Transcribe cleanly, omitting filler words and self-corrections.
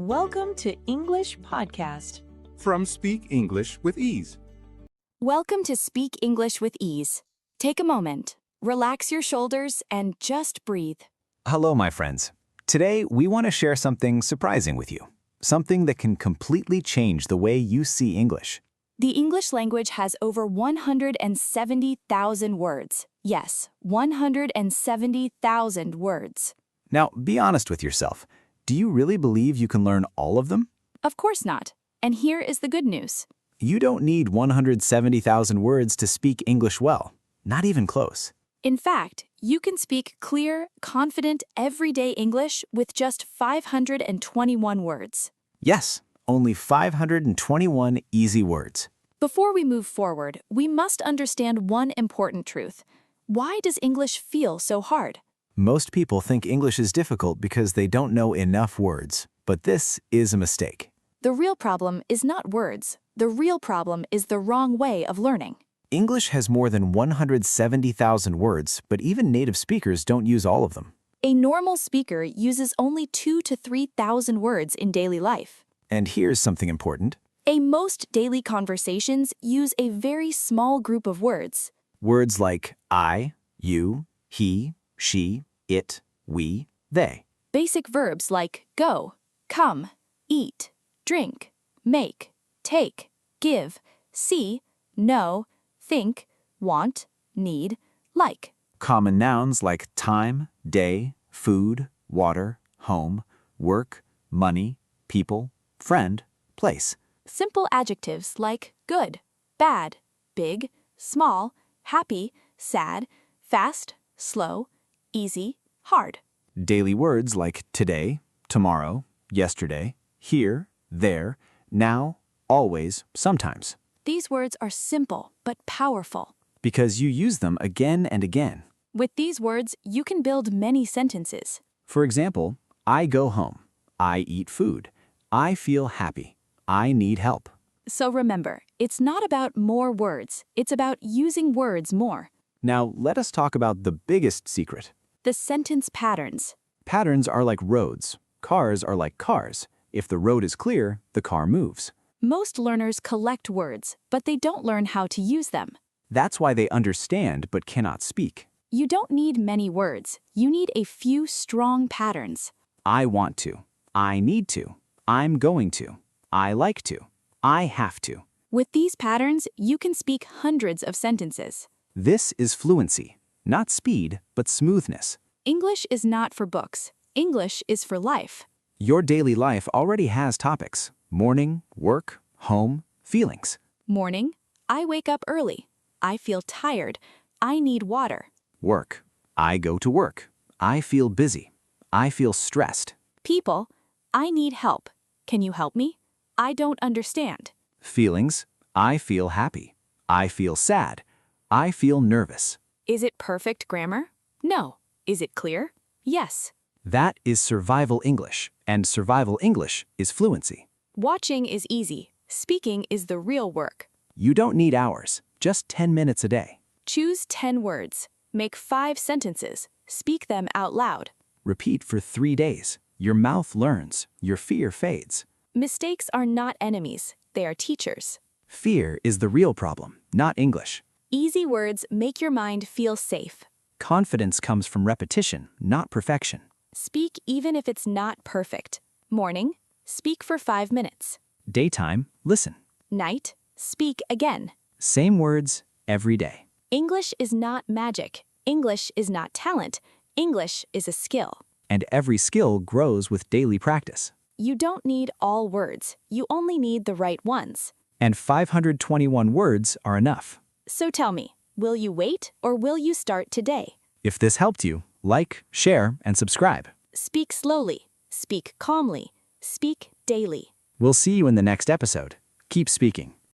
Welcome to English Podcast. From Speak English with Ease. Welcome to Speak English with Ease. Take a moment, relax your shoulders, and just breathe. Hello, my friends. Today, we want to share something surprising with you. Something that can completely change the way you see English. The English language has over 170,000 words. Yes, 170,000 words. Now, be honest with yourself. Do you really believe you can learn all of them? Of course not. And here is the good news. You don't need 170,000 words to speak English well. Not even close. In fact, you can speak clear, confident, everyday English with just 521 words. Yes, only 521 easy words. Before we move forward, we must understand one important truth. Why does English feel so hard? Most people think English is difficult because they don't know enough words, but this is a mistake. The real problem is not words. The real problem is the wrong way of learning. English has more than 170,000 words, but even native speakers don't use all of them. A normal speaker uses only 2,000 to 3,000 words in daily life. And here's something important. Most daily conversations use a very small group of words. Words like I, you, he, she, it, we, they. Basic verbs like go, come, eat, drink, make, take, give, see, know, think, want, need, like. Common nouns like time, day, food, water, home, work, money, people, friend, place. Simple adjectives like good, bad, big, small, happy, sad, fast, slow, easy, hard. Daily words like today, tomorrow, yesterday, here, there, now, always, sometimes. These words are simple but powerful. Because you use them again and again. With these words, you can build many sentences. For example, I go home. I eat food. I feel happy. I need help. So remember, it's not about more words. It's about using words more. Now, let us talk about the biggest secret. The sentence patterns. Patterns are like roads. Cars are like cars. If the road is clear, the car moves. Most learners collect words, but they don't learn how to use them. That's why they understand but cannot speak. You don't need many words. You need a few strong patterns. I want to. I need to. I'm going to. I like to. I have to. With these patterns, you can speak hundreds of sentences. This is fluency. Not speed, but smoothness. English is not for books. English is for life. Your daily life already has topics. Morning, work, home, feelings. Morning, I wake up early. I feel tired. I need water. Work, I go to work. I feel busy. I feel stressed. People, I need help. Can you help me? I don't understand. Feelings, I feel happy. I feel sad. I feel nervous. Is it perfect grammar? No. Is it clear? Yes. That is survival English, and survival English is fluency. Watching is easy. Speaking is the real work. You don't need hours, just 10 minutes a day. Choose 10 words. Make 5 sentences. Speak them out loud. Repeat for 3 days. Your mouth learns. Your fear fades. Mistakes are not enemies. They are teachers. Fear is the real problem, not English. Easy words make your mind feel safe. Confidence comes from repetition, not perfection. Speak even if it's not perfect. Morning, speak for 5 minutes. Daytime, listen. Night, speak again. Same words every day. English is not magic. English is not talent. English is a skill. And every skill grows with daily practice. You don't need all words. You only need the right ones. And 521 words are enough. So tell me, will you wait or will you start today? If this helped you, like, share, and subscribe. Speak slowly. Speak calmly. Speak daily. We'll see you in the next episode. Keep speaking.